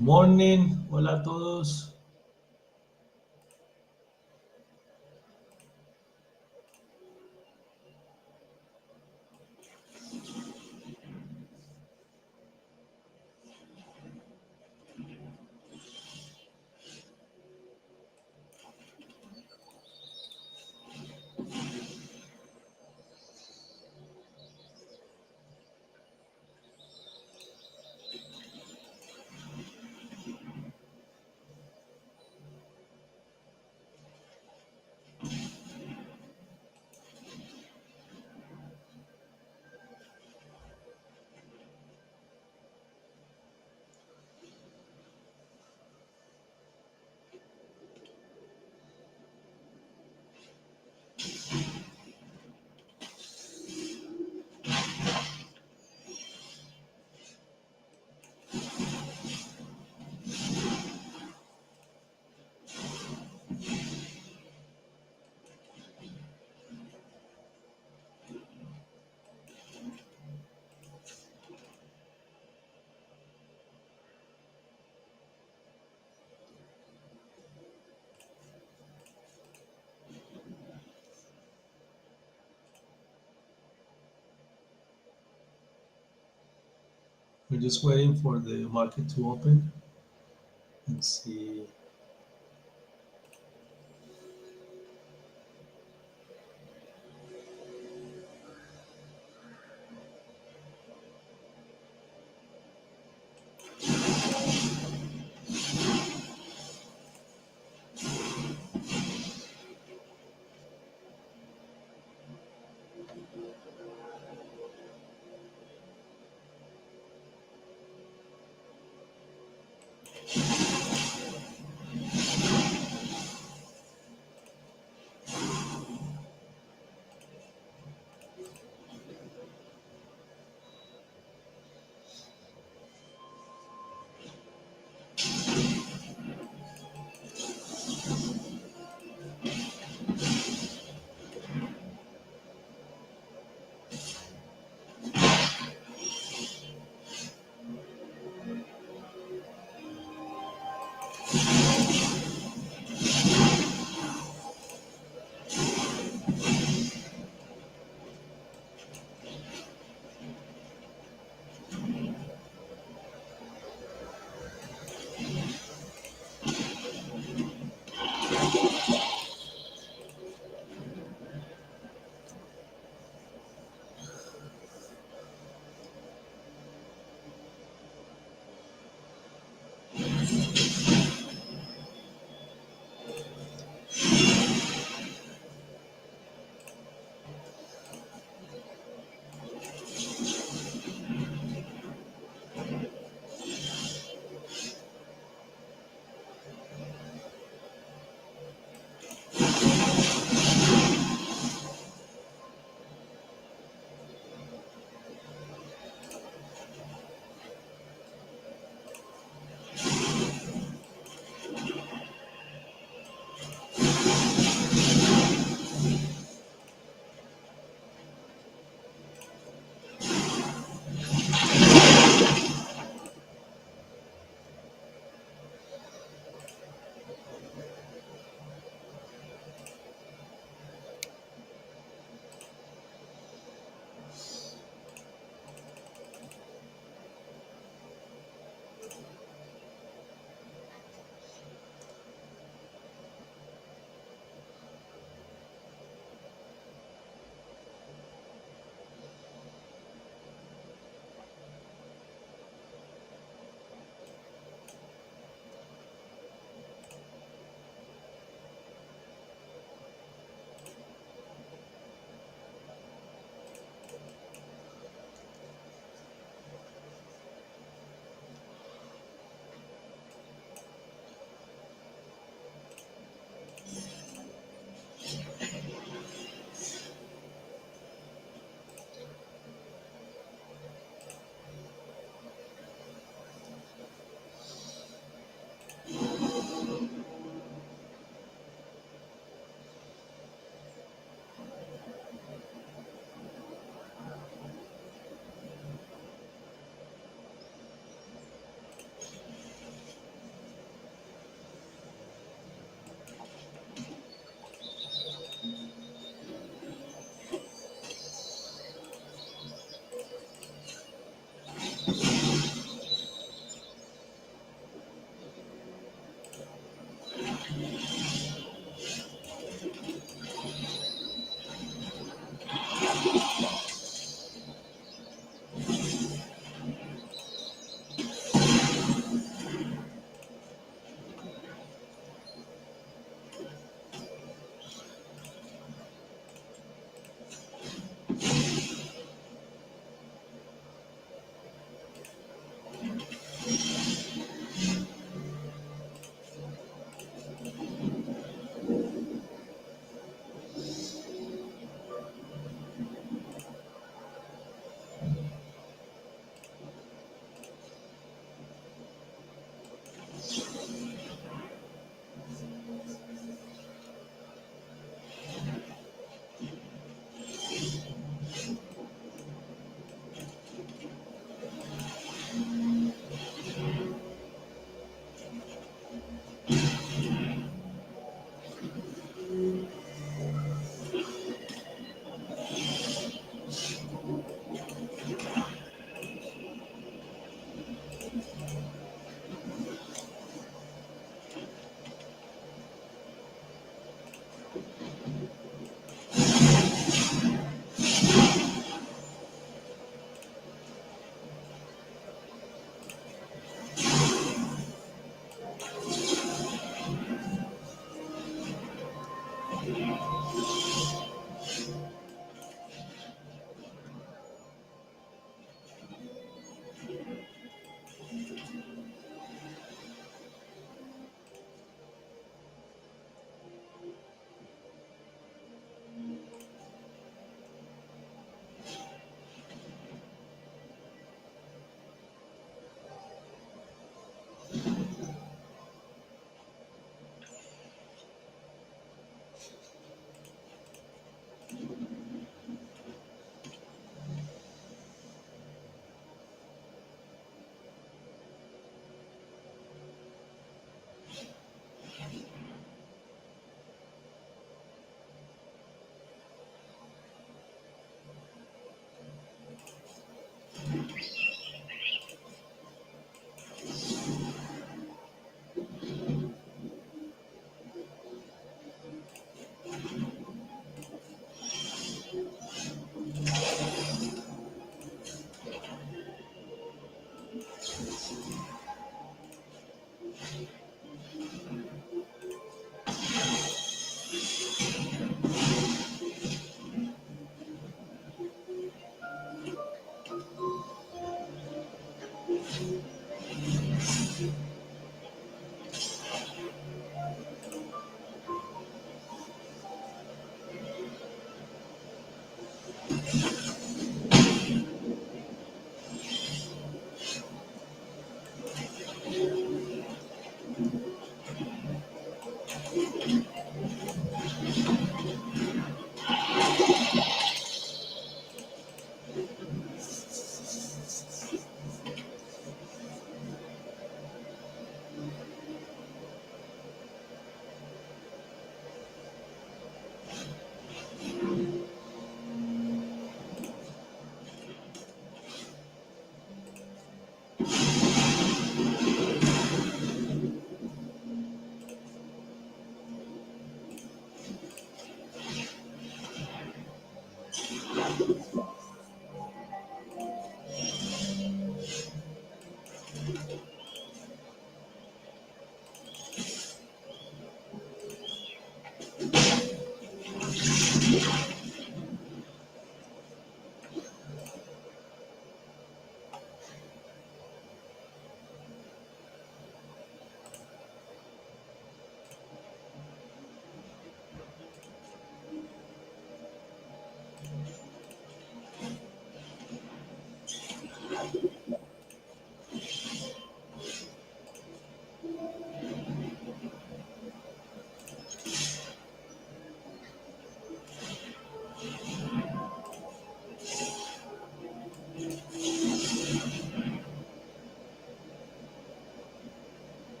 Morning, hola a todos. We're just waiting for the market to open. Let's see.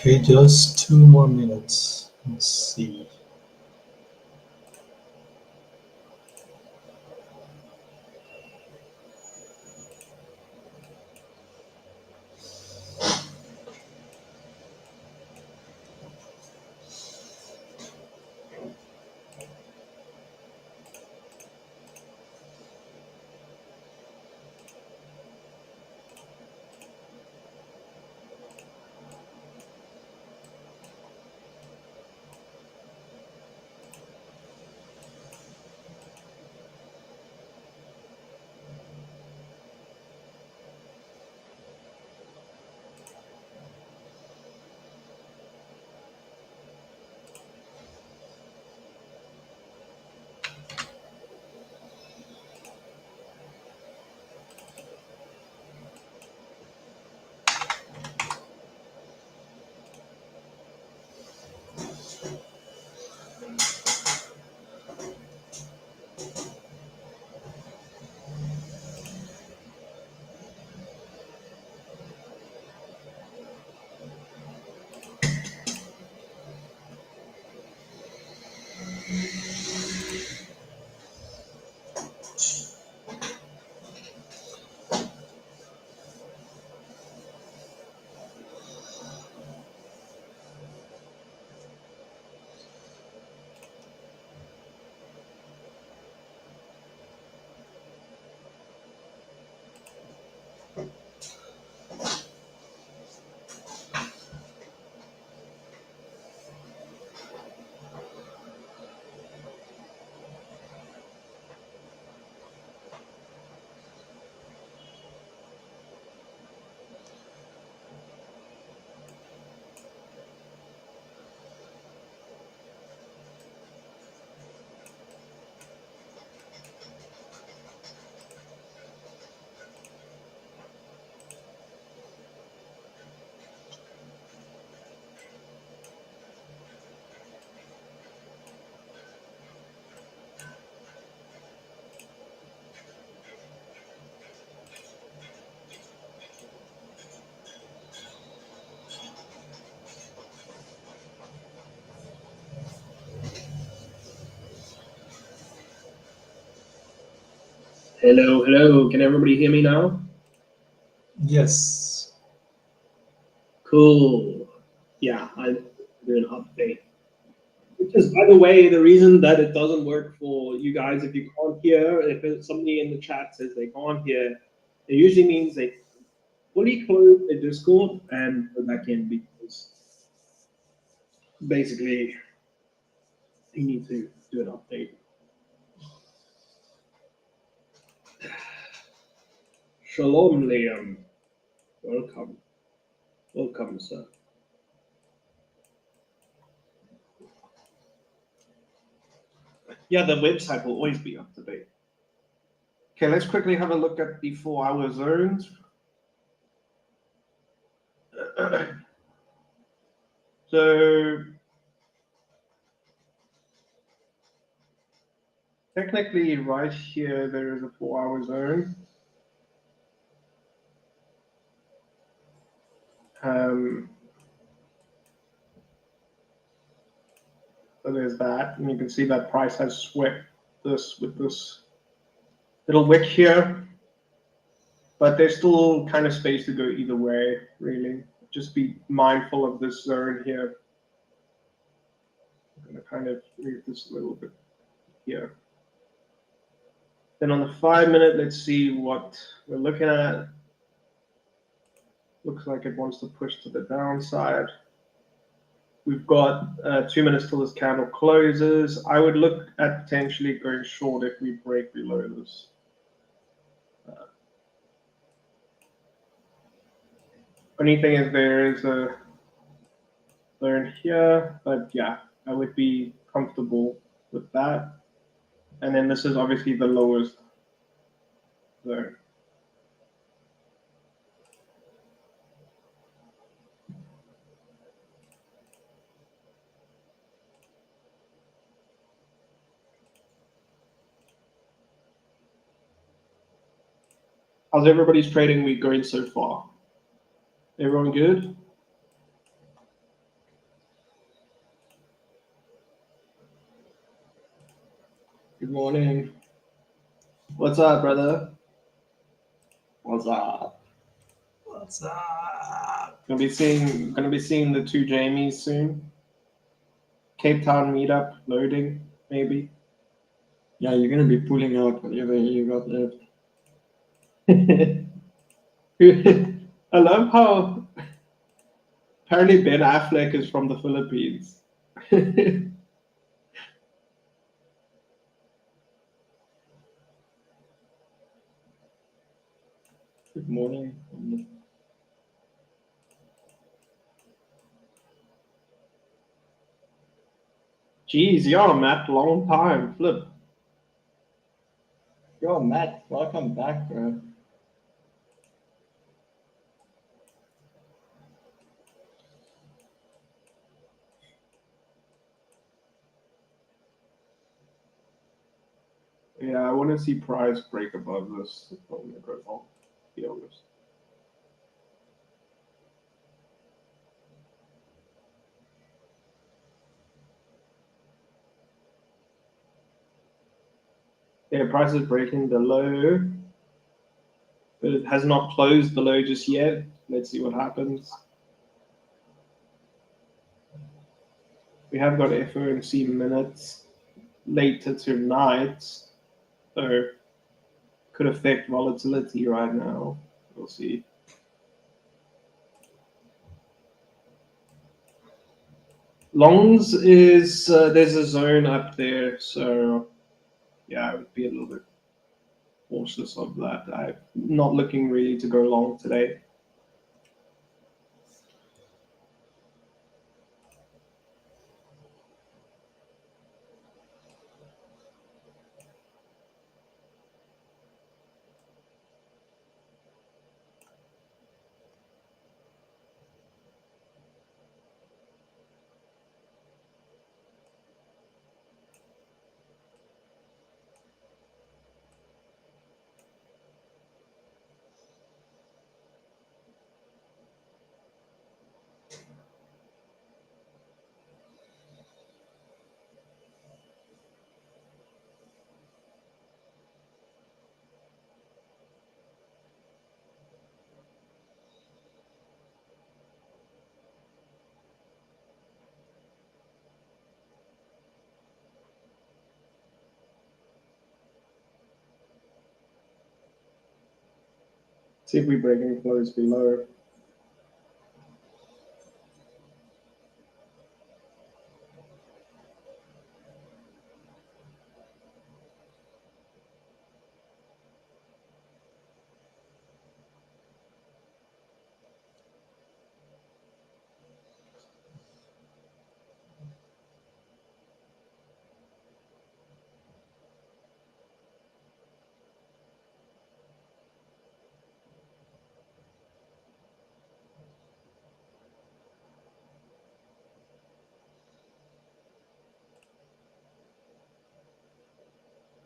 Okay, just 2 more minutes. Let's see. Hello, hello. Can everybody hear me now? Yes. Cool. Yeah, I do an update. Which is, by the way, the reason that it doesn't work for you guys if you can't hear, if somebody in the chat says they can't hear, it usually means they fully close the Discord and go back in because basically you need to do an update. Shalom, Liam. Welcome. Welcome, sir. Yeah, the website will always be up to date. Okay, let's quickly have a look at the 4-hour zones. So technically right here, there is a 4-hour zone. So there's that, and you can see that price has swept this with this little wick here, but there's still kind of space to go either way, really. Just be mindful of this zone here. I'm gonna kind of move this a little bit here. Then on the 5-minute, let's see what we're looking at. Looks like it wants to push to the downside. We've got 2 minutes till this candle closes. I would look at potentially going short if we break below this. Only thing is there is a zone here, but yeah, I would be comfortable with that. And then this is obviously the lowest zone. How's everybody's trading week going so far? Everyone good? Good morning. What's up, brother? What's up? What's up? Gonna be seeing the two Jamies soon. Cape Town meetup loading, maybe. Yeah, you're gonna be pulling out whatever you got left. I love how apparently Ben Affleck is from the Philippines. Good morning. Jeez, yeah, Matt, long time. Flip. Yo, Matt, welcome back, bro. Yeah, I want to see price break above this. Probably go long, to be honest. Yeah, price is breaking the low, but it has not closed the low just yet. Let's see what happens. We have got FOMC minutes later tonight, so could affect volatility right now. We'll see. Longs is there's a zone up there, so yeah, I would be a little bit cautious of that. I'm not looking really to go long today. See if we break any close below.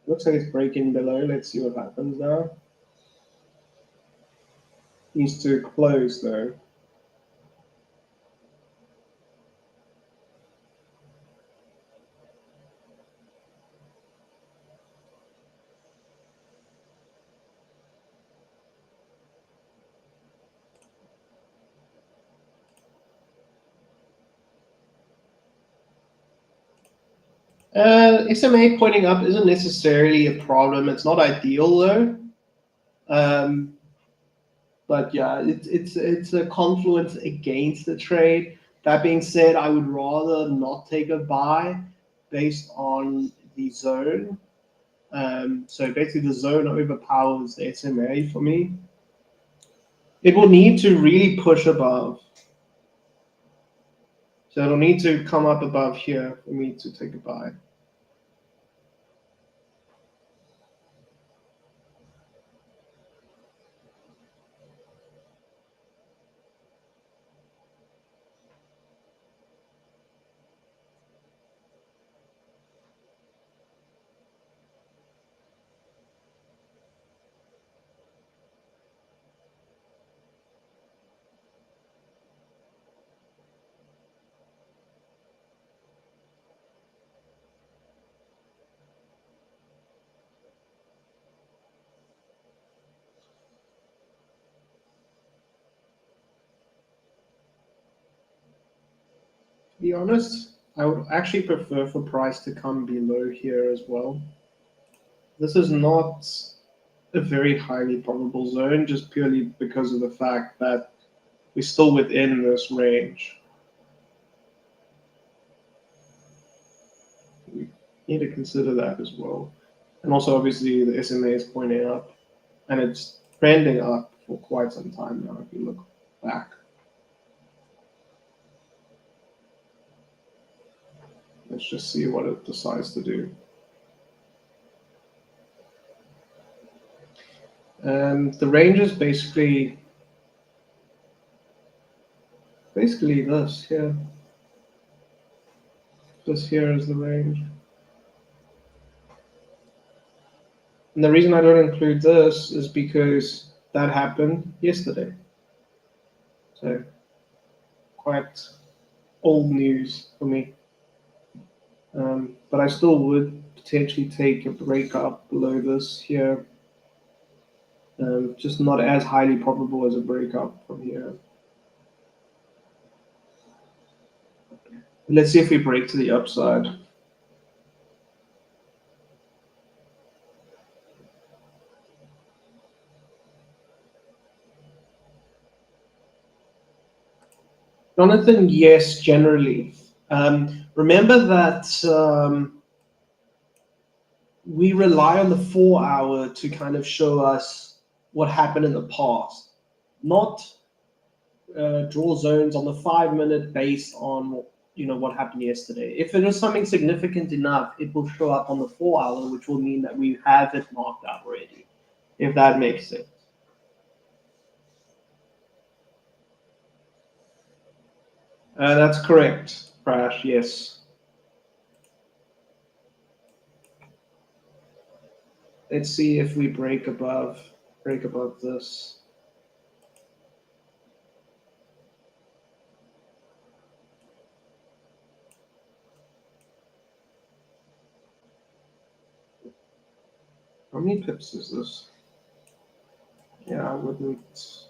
Looks like it's breaking below. Let's see what happens now. Needs to close though. SMA pointing up isn't necessarily a problem. It's not ideal though. But yeah, it's a confluence against the trade. That being said, I would rather not take a buy based on the zone. So basically the zone overpowers the SMA for me. It will need to really push above. So it'll need to come up above here for me to take a buy. To be honest, I would actually prefer for price to come below here as well. This is not a very highly probable zone, just purely because of the fact that we're still within this range. We need to consider that as well. And also, obviously, the SMA is pointing up, and it's trending up for quite some time now, if you look back. Let's just see what it decides to do. The range is basically this here. This here is the range. And the reason I don't include this is because that happened yesterday. So quite old news for me. But I still would potentially take a breakup below this here. Just not as highly probable as a breakup from here. Let's see if we break to the upside. Jonathan, yes, generally. Remember that we rely on the 4 hour to kind of show us what happened in the past, not draw zones on the 5 minute based on what happened yesterday. If it is something significant enough, it will show up on the 4 hour, which will mean that we have it marked up already, if that makes sense. That's correct, Prash, yes. Let's see if we break above this. How many pips is this? Yeah, I wouldn't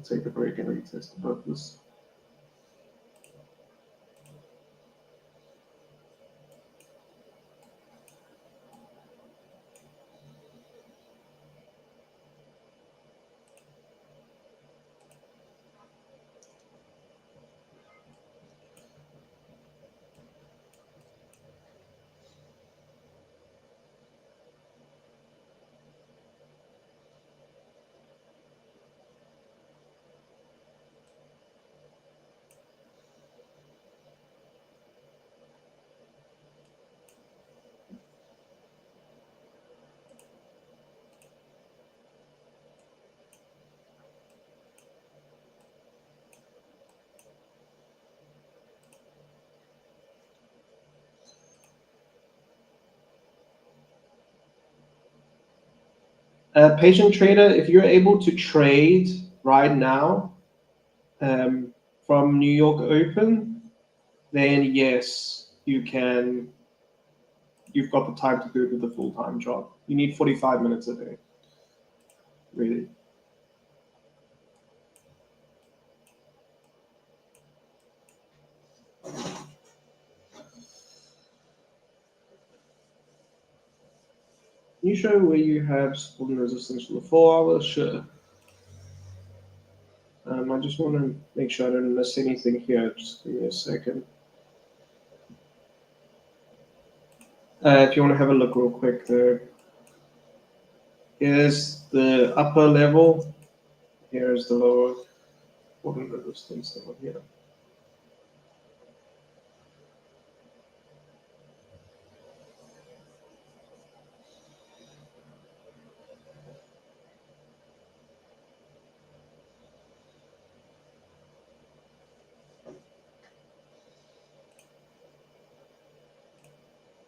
take a break and retest above this. Patient trader, if you're able to trade right now from New York Open, then yes, you can. You've got the time to do it with a full-time job. You need 45 minutes a day, really. Can you show where you have support and resistance for the 4 hours? Sure. I just want to make sure I don't miss anything here. Just give me a second. If you want to have a look real quick there, here's the upper level. Here's the lower. What are those things down here?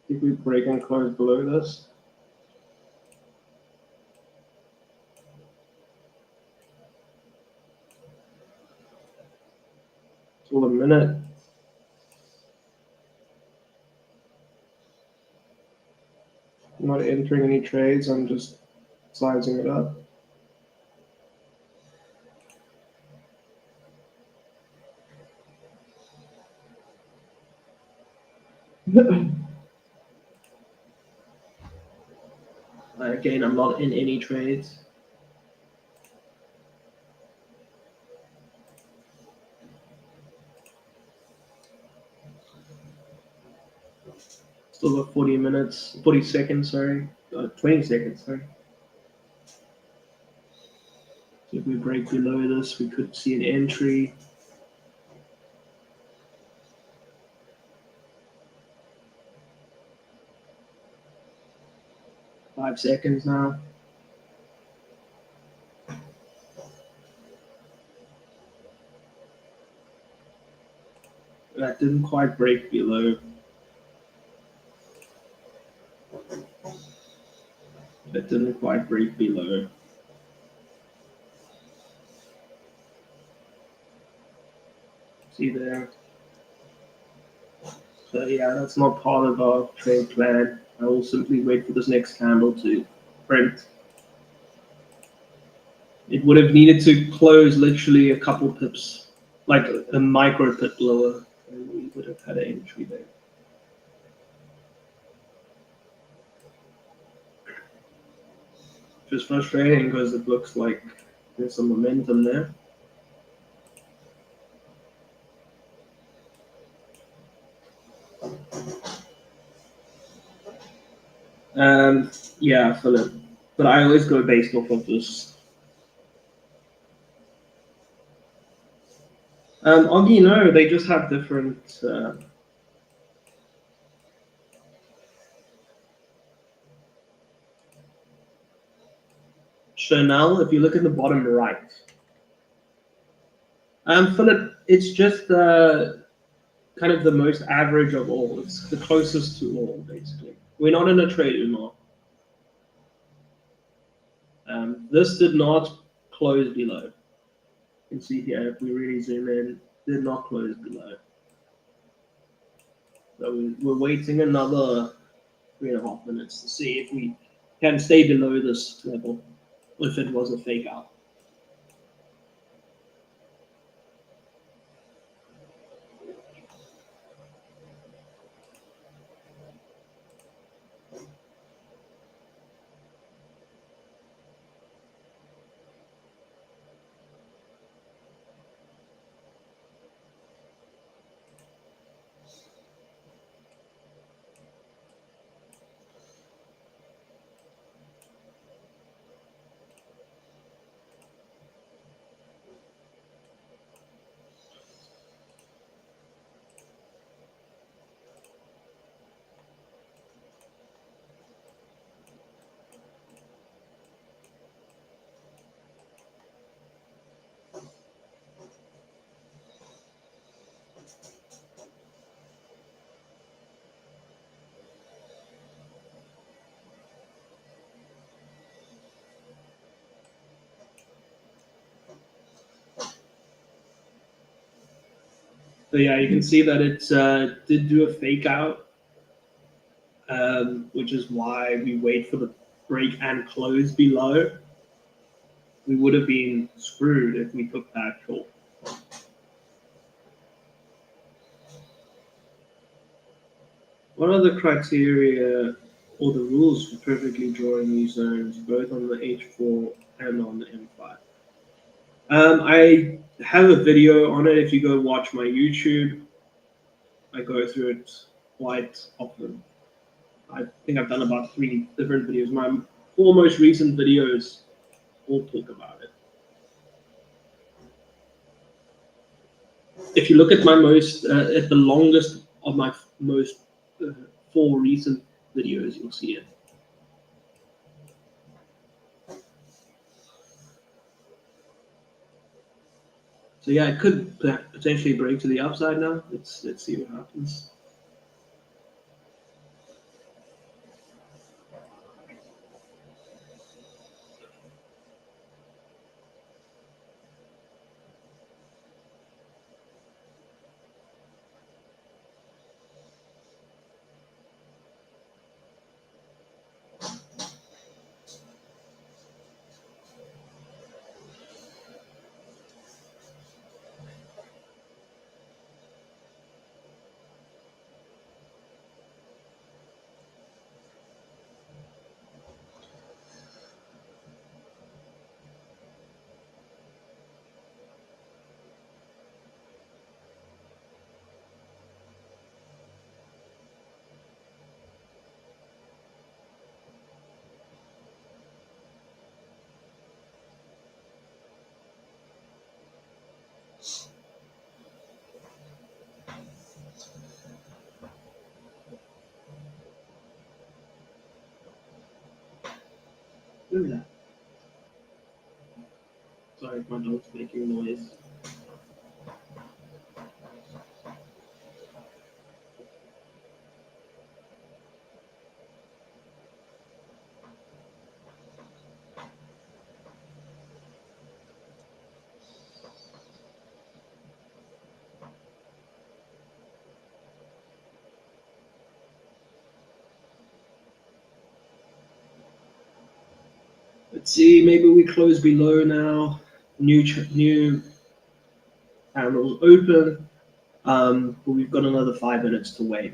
If we break and close below this. It's all a minute. I'm not entering any trades, I'm just sizing it up. Again, I'm not in any trades. Still got 40 minutes, 40 seconds, sorry. 20 seconds, sorry. So if we break below this, we could see an entry. Five seconds now. That didn't quite break below. That didn't quite break below. See there? So yeah, that's not part of our trade plan. I will simply wait for this next candle to print. It would have needed to close literally a couple pips, like a micro pip lower, and we would have had an entry there. Which is frustrating because it looks like there's some momentum there. Yeah, Philip. But I always go based off of this. Augie, no, they just have different. Chanel, if you look at the bottom right. Philip, it's just kind of the most average of all. It's the closest to all, basically. We're not in a trade anymore. This did not close below. You can see here, if we really zoom in, did not close below. So we're waiting another 3.5 minutes to see if we can stay below this level, if it was a fake out. So yeah, you can see that it did do a fake out, which is why we wait for the break and close below. We would have been screwed if we took that short. What are the criteria or the rules for perfectly drawing these zones, both on the H4 and on the M5? have a video on it. If you go watch my YouTube, I go through it quite often. I think I've done about 3 different videos. My 4 most recent videos all talk about it. If you look at my at the longest of my most 4 recent videos, you'll see it. So yeah, it could potentially break to the upside now. Let's see what happens. Look at that. Sorry, my dog's making noise. Let's see, maybe we close below now. New panels open, but we've got another 5 minutes to wait.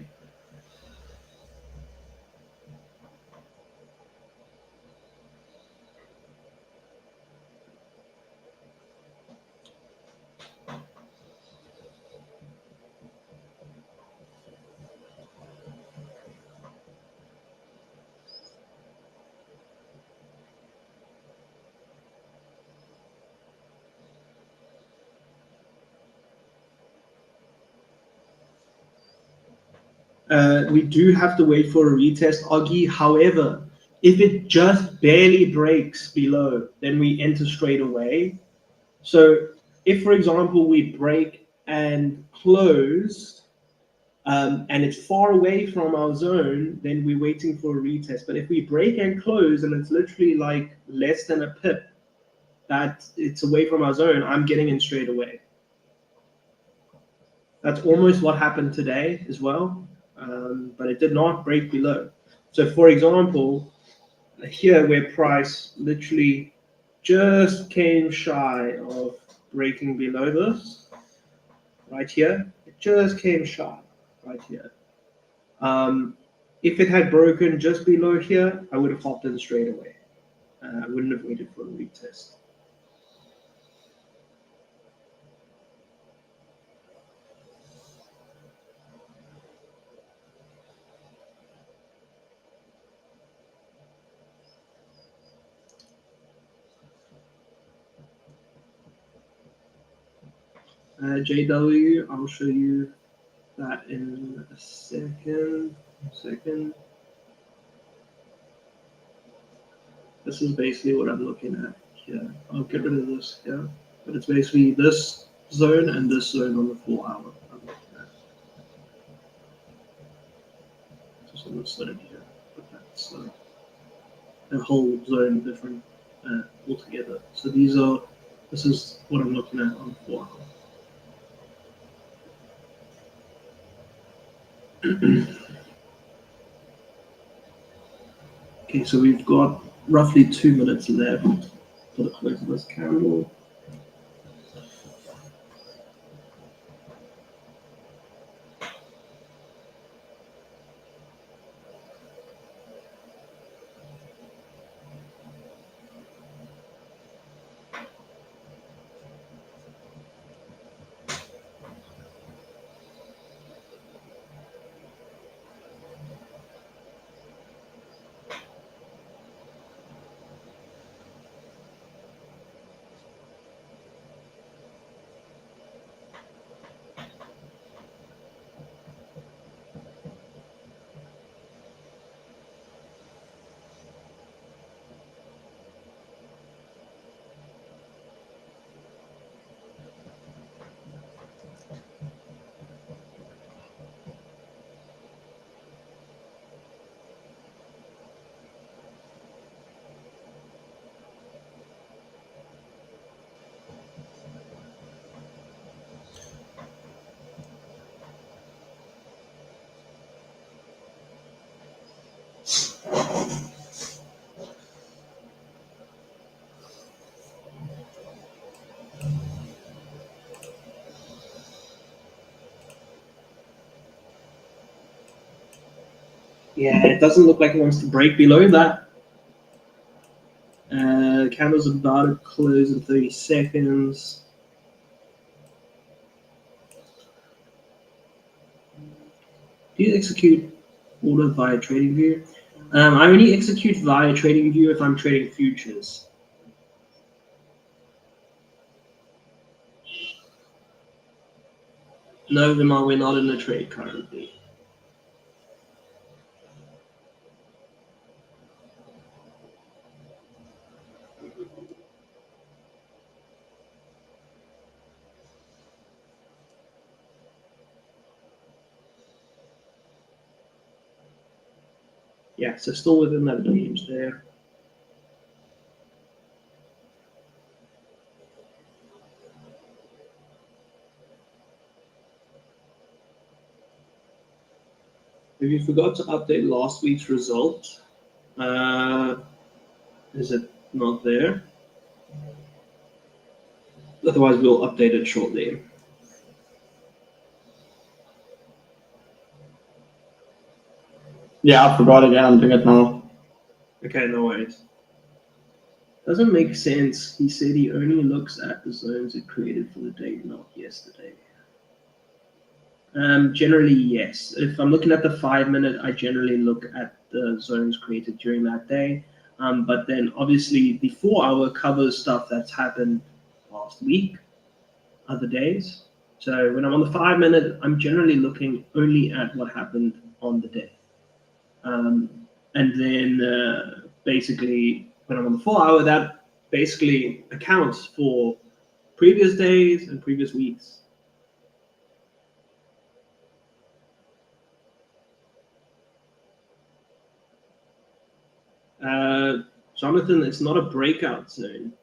We do have to wait for a retest, Augie. However, if it just barely breaks below, then we enter straight away. So if, for example, we break and close, and it's far away from our zone, then we're waiting for a retest. But if we break and close and it's literally like less than a pip, that it's away from our zone, I'm getting in straight away. That's almost what happened today as well, but it did not break below. So for example, here where price literally just came shy of breaking below this, right here, it just came shy right here. If it had broken just below here, I would have hopped in straight away. I wouldn't have waited for a retest. JW, I'll show you that in a second. This is basically what I'm looking at here. I'll get rid of this here, but it's basically this zone and this zone on the 4 hour I'm looking at. Just on the zone here, but that's a whole zone different altogether. So this is what I'm looking at on the 4 hour. Okay, so we've got roughly 2 minutes left for the close of this candle. Yeah, it doesn't look like it wants to break below that. Candle's about to close in 30 seconds. Do you execute order via TradingView? I only execute via TradingView if I'm trading futures. No, Vimar, we're not in a trade currently. Yeah, so still within that range there. If you forgot to update last week's result, is it not there? Otherwise, we'll update it shortly. Yeah, I forgot again. I'm doing it now. Okay, no worries. Doesn't make sense. He said he only looks at the zones it created for the day, not yesterday. Generally, yes. If I'm looking at the 5 minute, I generally look at the zones created during that day. But then obviously the 4 hour covers stuff that's happened last week, other days. So when I'm on the 5 minute, I'm generally looking only at what happened on the day. And then basically when I'm on the 4 hour, that basically accounts for previous days and previous weeks. Jonathan, it's not a breakout zone.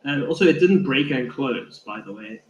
And also, it didn't break and close, by the way.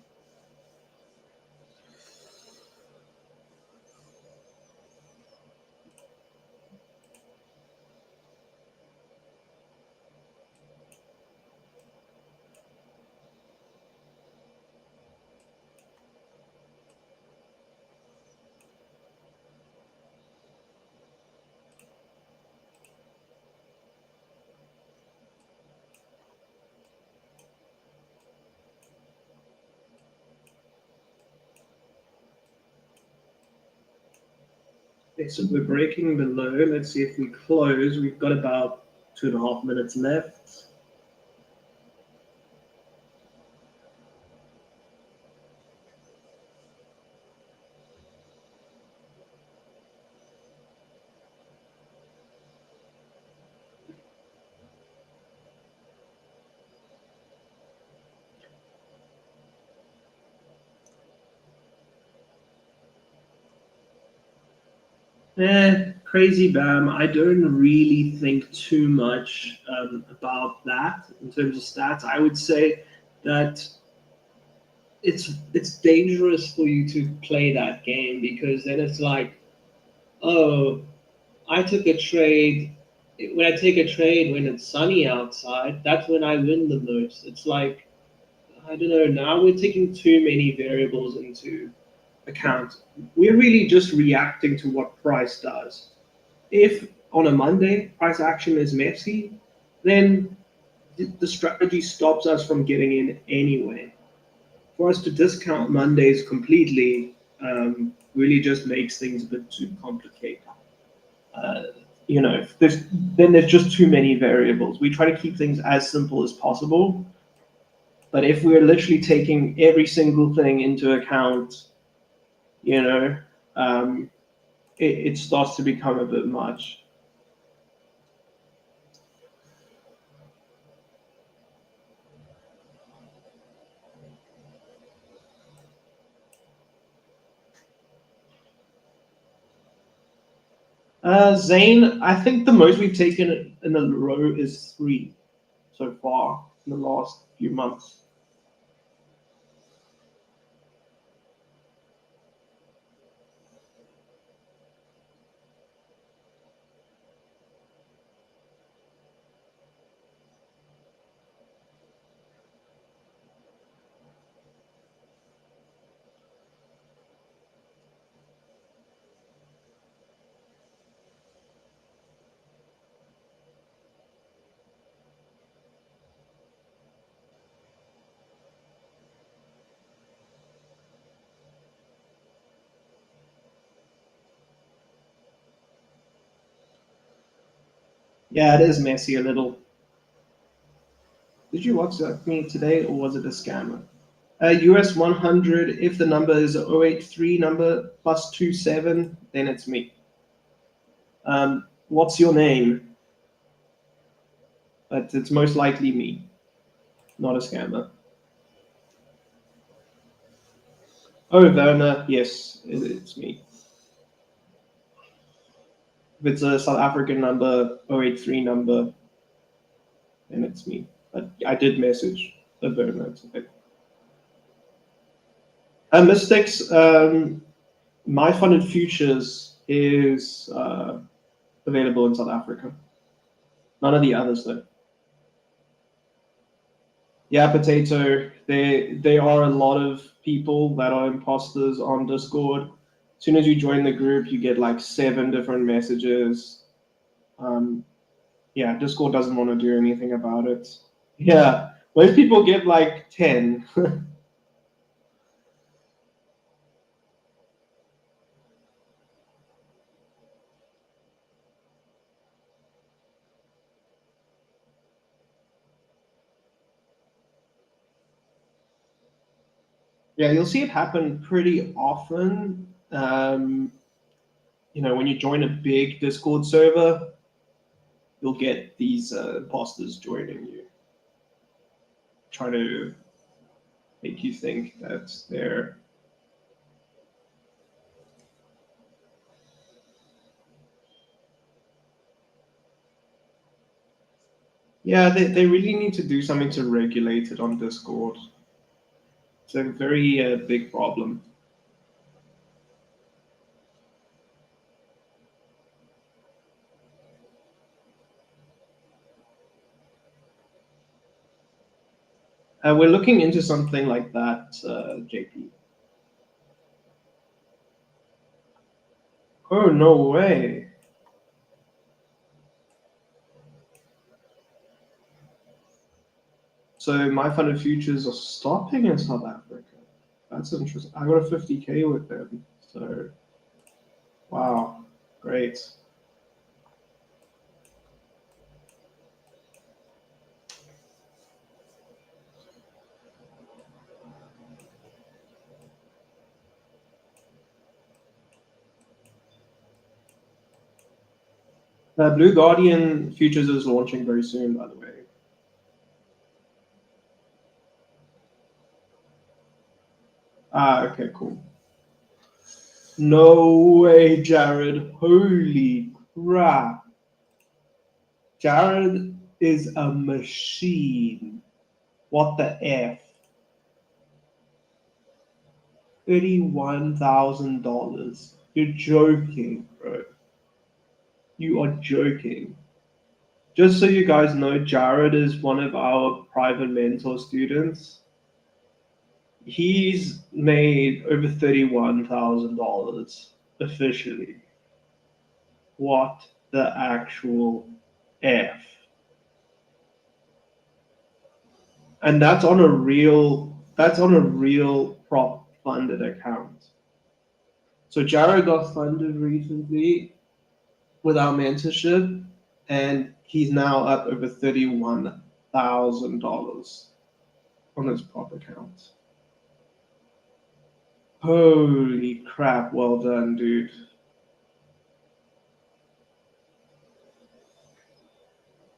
Okay, so we're breaking below. Let's see if we close. We've got about 2.5 minutes left. Crazy Bam. I don't really think too much about that in terms of stats. I would say that it's dangerous for you to play that game because then it's like, oh, I took a trade. When I take a trade when it's sunny outside, that's when I win the most. It's like, I don't know. Now we're taking too many variables into account. We're really just reacting to what price does. If on a Monday price action is messy, then the strategy stops us from getting in anyway. For us to discount Mondays completely really just makes things a bit too complicated. Uh, there's just too many variables. We try to keep things as simple as possible, but if we're literally taking every single thing into account, you know, um, it starts to become a bit much. Zane, I think the most we've taken in a row is 3 so far in the last few months. Yeah, it is messy a little. Did you WhatsApp me today, or was it a scammer? US 100, if the number is a 083 number plus 27, then it's me. What's your name? But it's most likely me, not a scammer. Oh, Werner, yes, it's me. If it's a South African number, 083 number, then it's me. But I did message the Werner today. Mystics, My Funded Futures is available in South Africa. None of the others, though. Yeah, Potato, there are a lot of people that are imposters on Discord. As soon as you join the group, you get like 7 different messages. Yeah, Discord doesn't want to do anything about it. Yeah, most people get like 10. Yeah, you'll see it happen pretty often. When you join a big Discord server, you'll get these imposters joining you, trying to make you think that they're. Yeah, they really need to do something to regulate it on Discord. It's a very big problem. We're looking into something like that, JP. Oh, no way. So my funded futures are stopping in South Africa. That's interesting. I got a 50K with them. So, wow, great. Blue Guardian futures is launching very soon, by the way. Okay, cool. No way, Jared. Holy crap. Jared is a machine. What the F? $31,000. You're joking, bro. You are joking. Just so you guys know, Jared is one of our private mentor students. He's made over $31,000 officially. What the actual F? And that's on a real prop funded account. So Jared got funded recently with our mentorship, and he's now up over $31,000 on his prop account. Holy crap, well done, dude.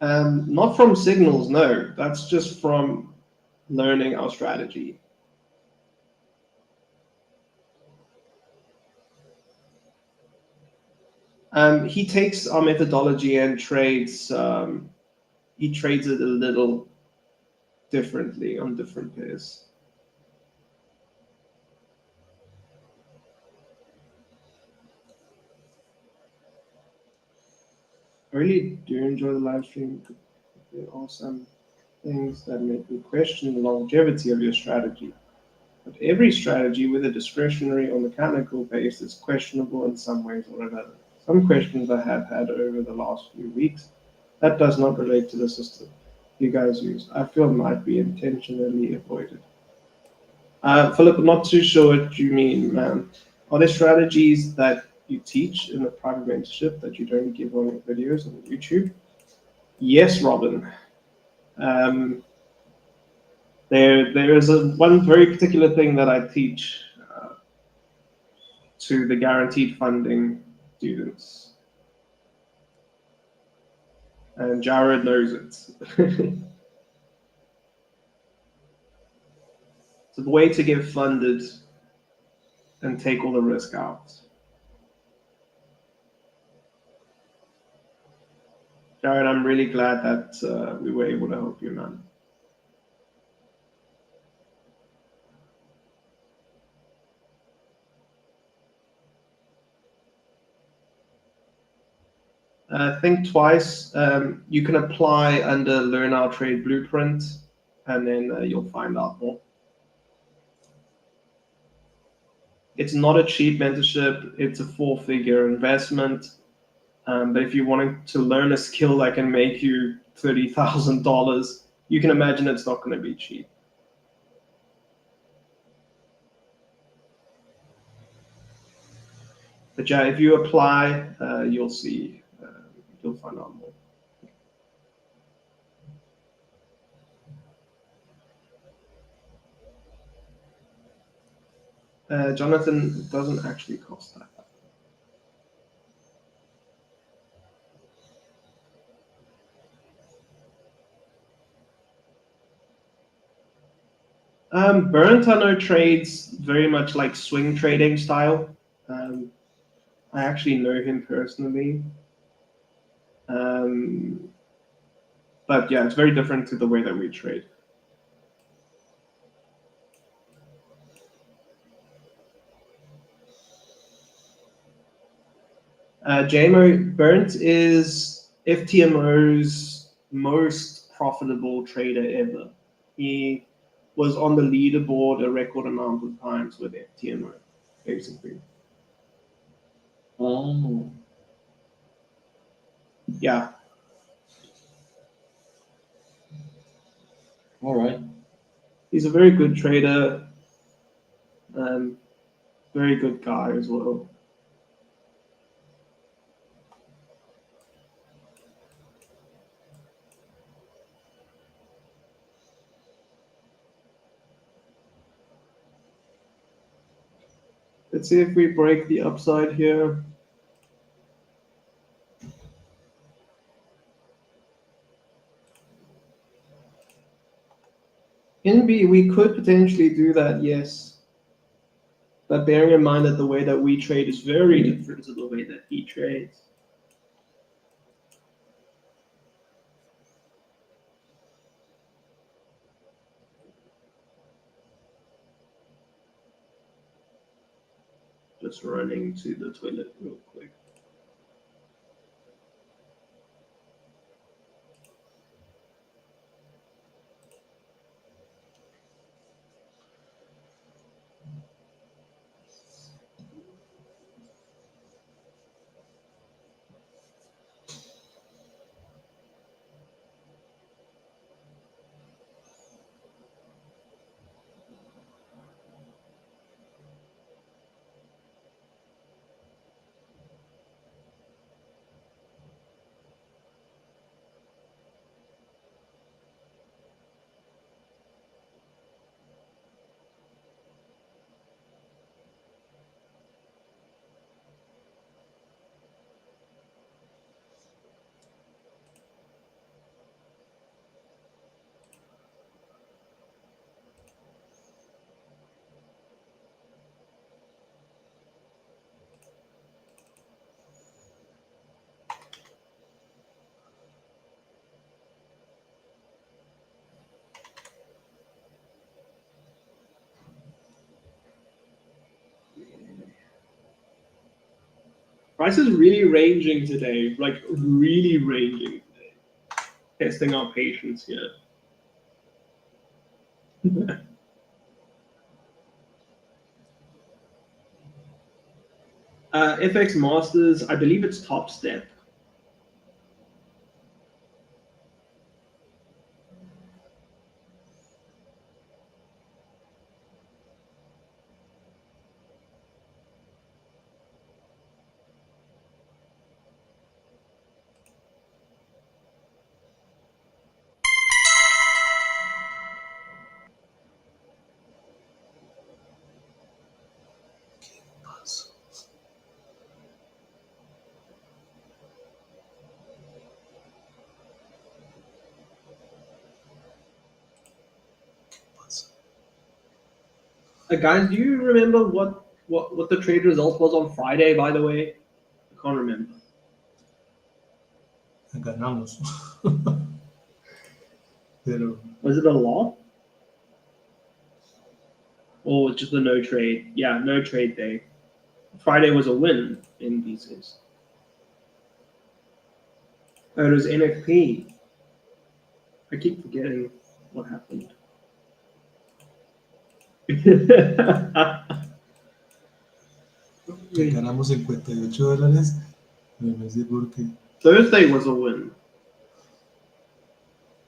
Not from signals, no. That's just from learning our strategy. He takes our methodology and trades. He trades it a little differently on different pairs. I really do enjoy the live stream. There are some things that make me question the longevity of your strategy. But every strategy, whether discretionary or mechanical based, is questionable in some ways or another. Some questions I have had over the last few weeks that does not relate to the system you guys use. I feel might be intentionally avoided. Philip, I'm not too sure what you mean, man. Are there strategies that you teach in the private mentorship that you don't give on your videos on YouTube? Yes, Robin. There is one very particular thing that I teach to the guaranteed funding students, and Jared knows it. It's a way to get funded and take all the risk out. Jared, I'm really glad that we were able to help you, man. Think twice. You can apply under Learn Our Trade Blueprint, and then you'll find out more. It's not a cheap mentorship. It's a 4-figure investment. But if you wanted to learn a skill that can make you $30,000, you can imagine it's not going to be cheap. But yeah, if you apply, you'll see. You'll find out more. Jonathan, it doesn't actually cost that. Burnt, I know, trades very much like swing trading style. I actually know him personally. But yeah, it's very different to the way that we trade. JMO, Burnt is FTMO's most profitable trader ever. He was on the leaderboard a record amount of times with FTMO, basically. Oh, Yeah. all right. He's a very good trader, very good guy as well. Let's see if we break the upside here. NB, we could potentially do that, yes. But bearing in mind that the way that we trade is very different to the way that he trades. Just running to the toilet real quick. Price is really ranging today, like really ranging today. Testing our patience here. FX Masters, I believe it's Top Step. Guys, do you remember what the trade result was on Friday? By the way, I can't remember. Ganamos. Pero Was it a lot? Or just a no trade? Yeah, no trade day. Friday was a win in pieces. Oh, it was NFP. I keep forgetting what happened. ganamos $58. No sé por qué. Thursday was a win.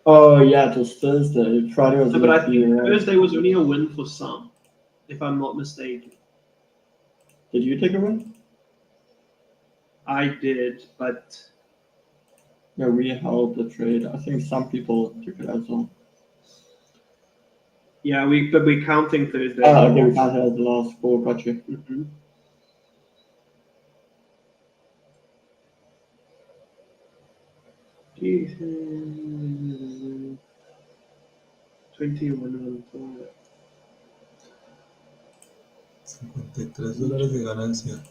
Oh yeah, it was Thursday. Friday was No, but I lucky, think right? Thursday was only a win for some, if I'm not mistaken. Did you take a win? I did, but Yeah, we held the trade. I think some people took it as well. yeah, we're counting Thursday. Oh, okay, we can't have the last four. Got you. Mm-hmm. $21 $53 de ganancia.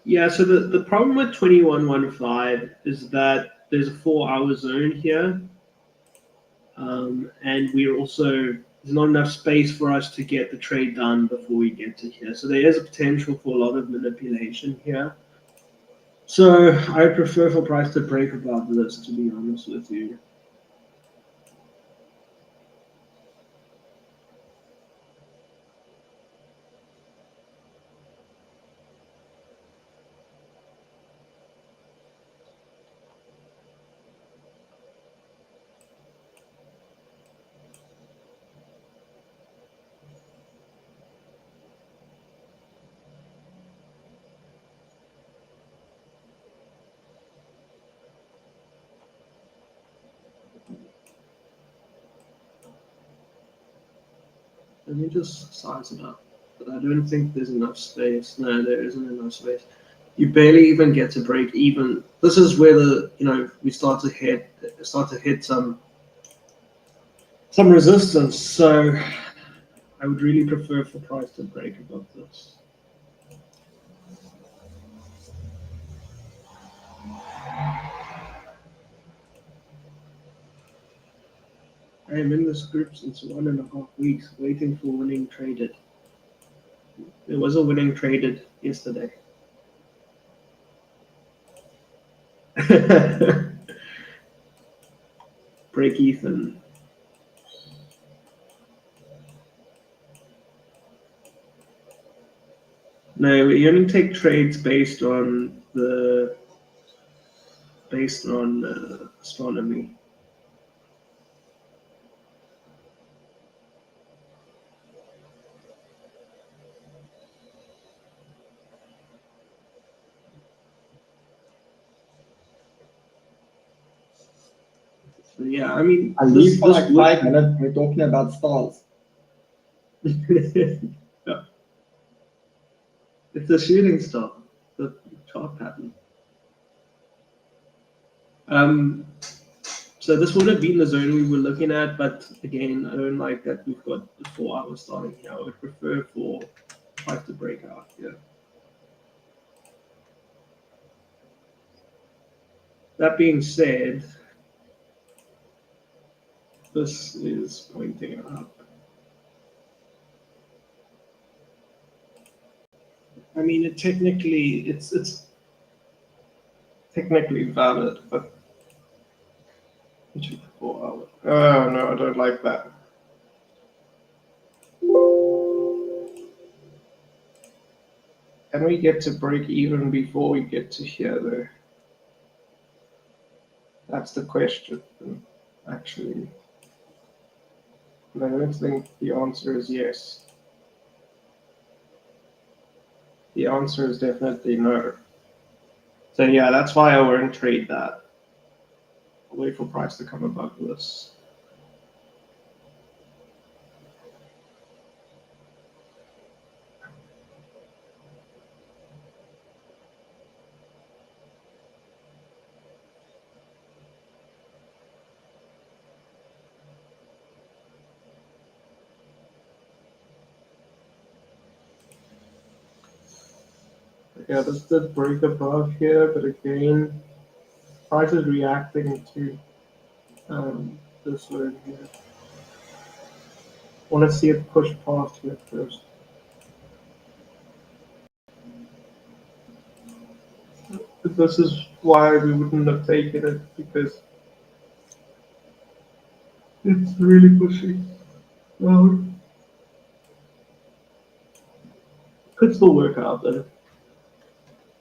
Yeah, so the problem with 2115 is that there's a 4 hour zone here. And we're also, there's not enough space for us to get the trade done before we get to here. So there is a potential for a lot of manipulation here. So I prefer for price to break above this, to be honest with you. Let me just size it up. But I don't think there's enough space. No, there isn't enough space. You barely even get to break even. This is where we start to hit some resistance. So I would really prefer for price to break above this. I am in this group since 1.5 weeks, waiting for winning traded. There was a winning traded yesterday. Break even. No, we only take trades based on astronomy. So yeah, I mean, I leave for like 5 minutes. We're talking about stars. Yeah. It's a shooting star, the chart pattern. So this would have been the zone we were looking at, but again, I don't like that we've got the 4 hours starting here. I would prefer for price to break out here. That being said, this is pointing up. I mean, it's technically valid, but 4 hours. Oh no, I don't like that. Can we get to break even before we get to here, though? That's the question, actually. And I don't think the answer is yes. The answer is definitely no. So yeah, that's why I won't trade that. I'll wait for price to come above this. yeah, this did break above here, but again, price is reacting to this word here. Want to see it push past here first. But this is why we wouldn't have taken it, because it's really pushy. Well, could still work out though.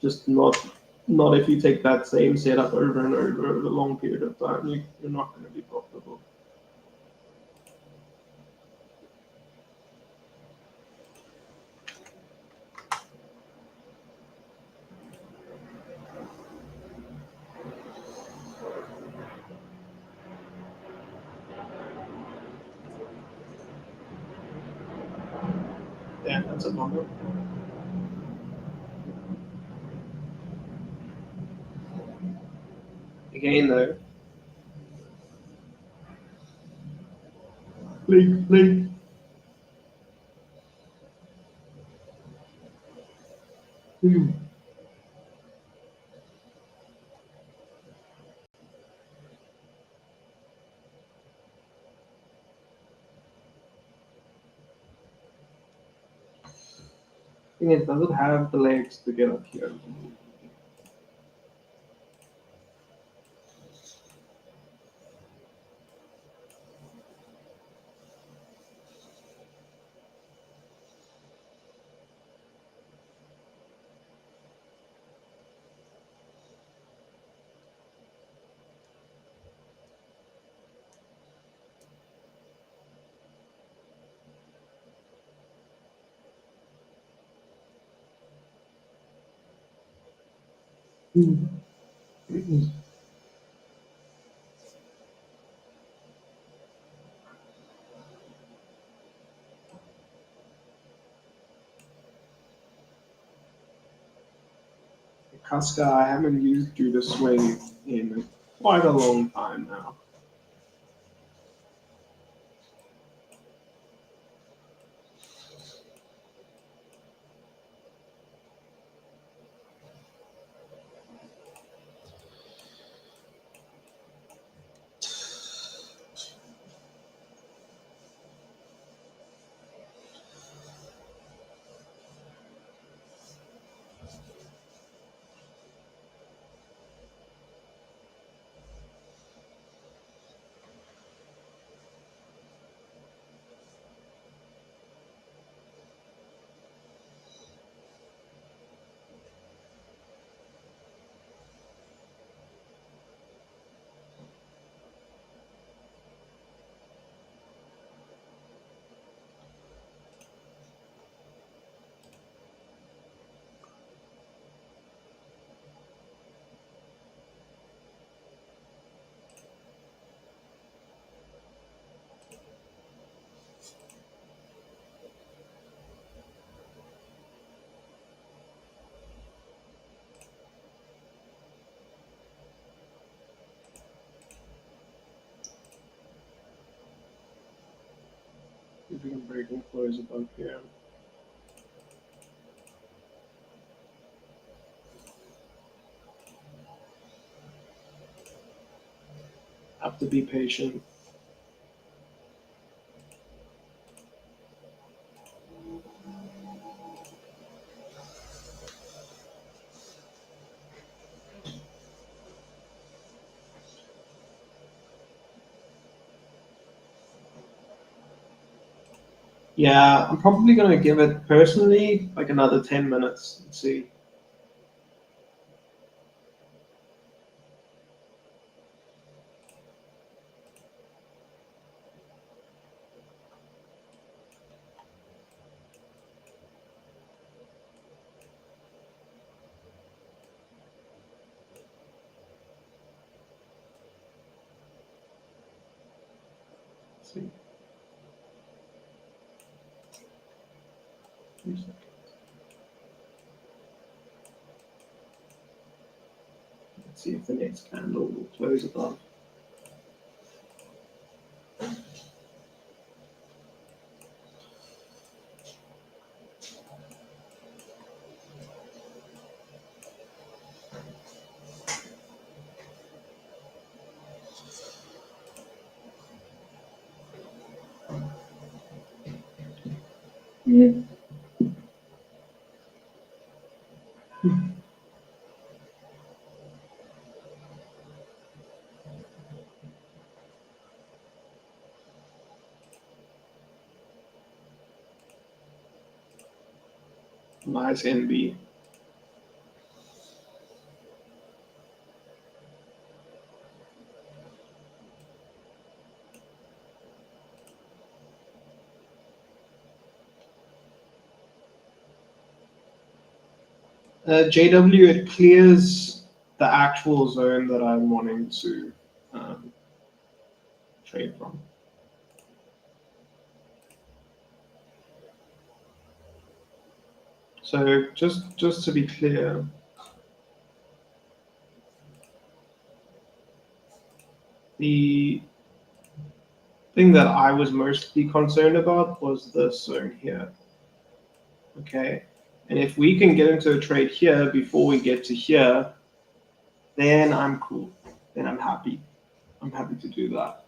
Just not if you take that same setup over and over a long period of time. You're not going to be profitable. Yeah, that's a bummer. Again though. Blink. Hmm. Thing is, does it have the legs to get up here? Casca, I haven't used Judah Swing in quite a long time now. If we can break and close above here. Have to be patient. Yeah, I'm probably going to give it personally like another 10 minutes and see. See. 2 seconds. Let's see if the next candle will close above. Nice NB. JW, it clears the actual zone that I'm wanting to trade from. So just to be clear, the thing that I was mostly concerned about was this zone here. Okay, and if we can get into a trade here before we get to here, then I'm cool. Then I'm happy. I'm happy to do that.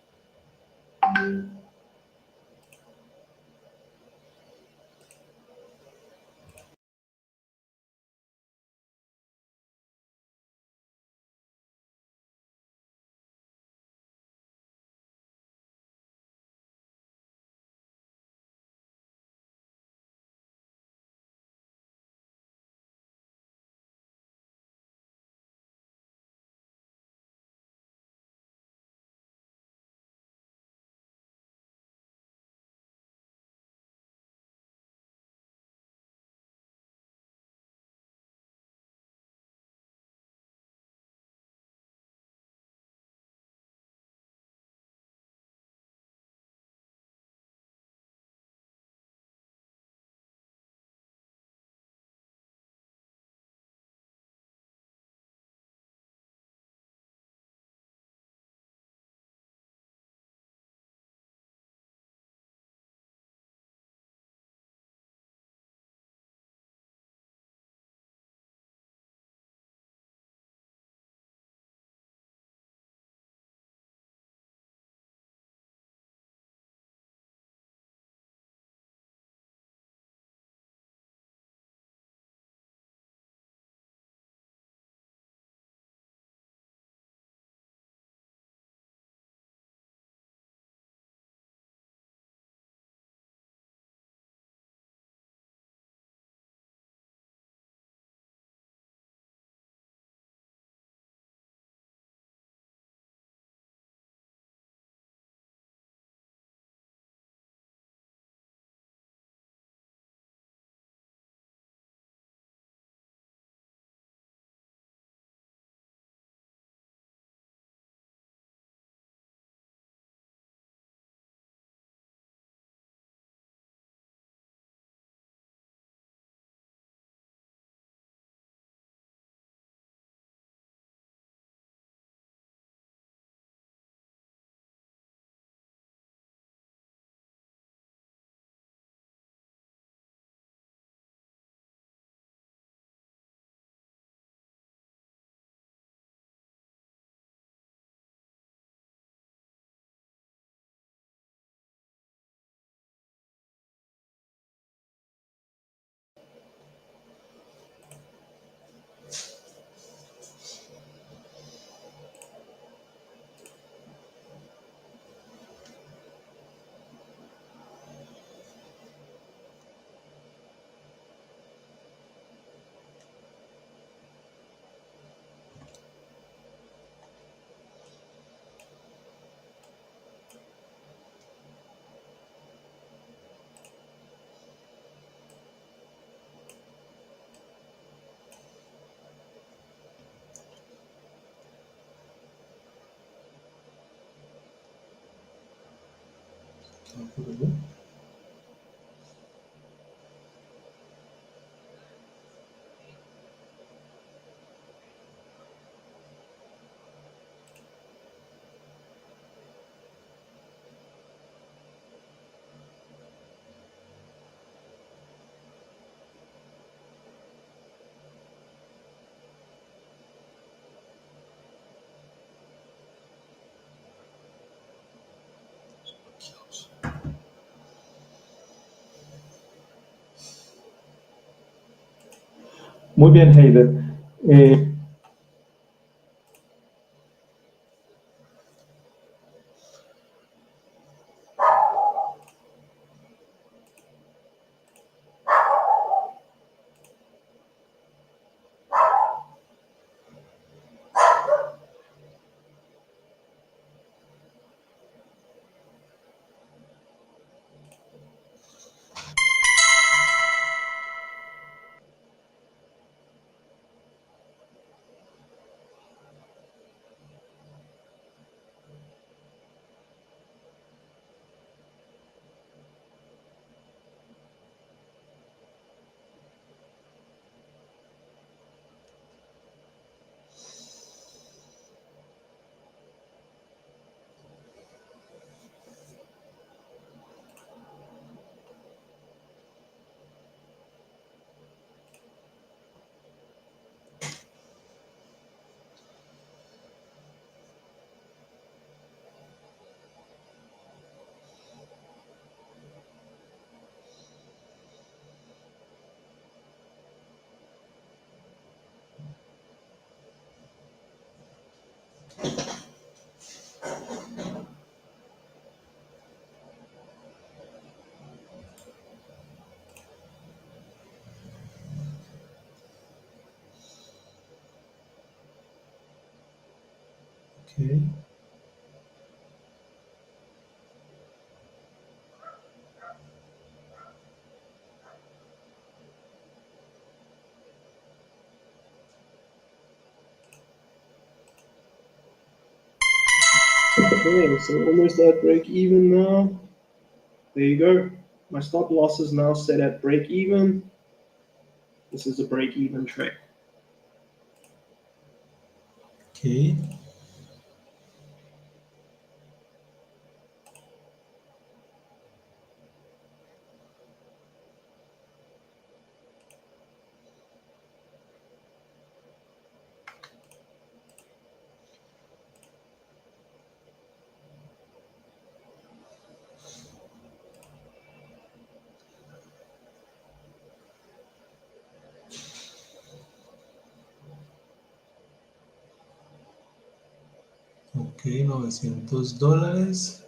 Muy bien, Heider. Okay. Okay, so almost at break even now. There you go. My stop loss is now set at break even. This is a break even trade. Okay. Ok, $900.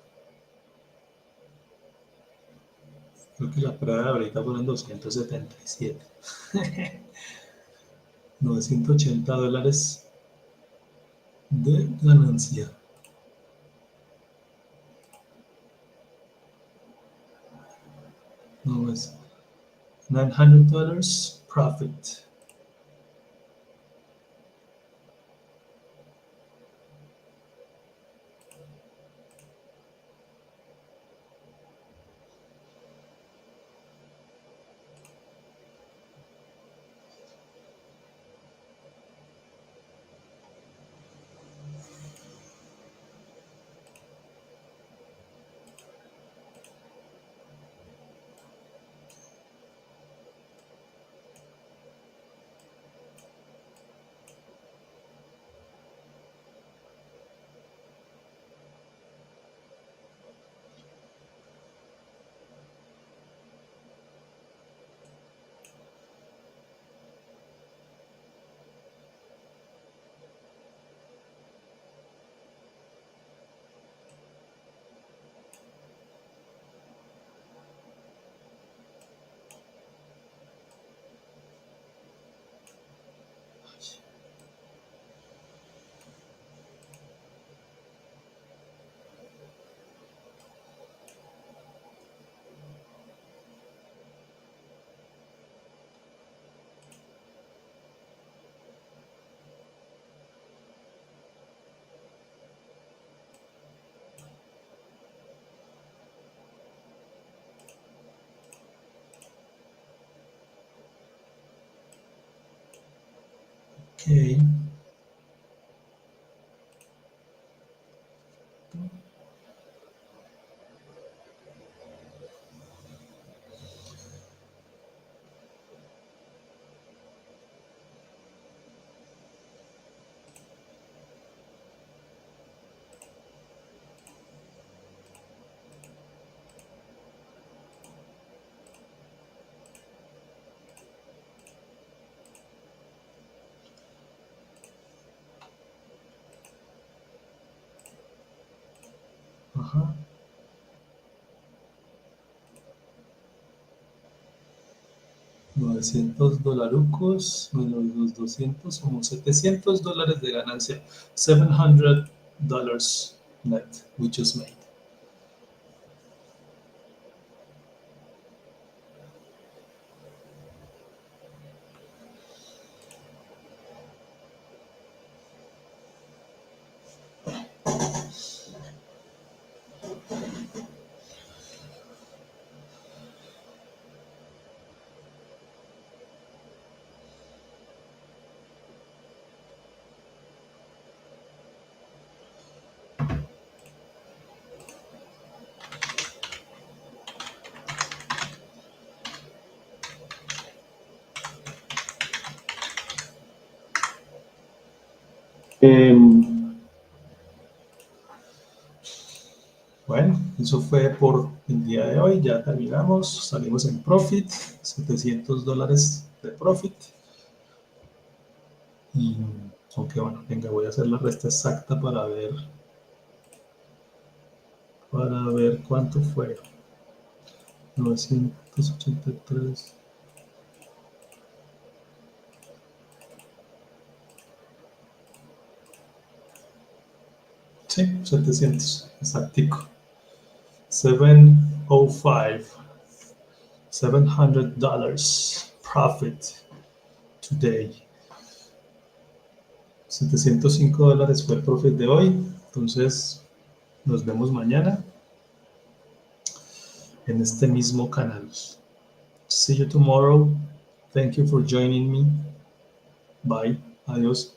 Creo que la prueba ahorita fueron 277. $980 de ganancia. No es $900 profit. Ok. Ajá. $900 menos los 200 como $700 de ganancia. $700 net we just made. Bueno, eso fue por el día de hoy. Ya terminamos. Salimos en profit. $700 de profit. Y aunque bueno, venga, voy a hacer la resta exacta para ver cuánto fue. 983. Sí, 700, exactico. 705, $700 profit today. $705 fue el profit de hoy. Entonces, nos vemos mañana en este mismo canal. See you tomorrow. Thank you for joining me. Bye. Adiós.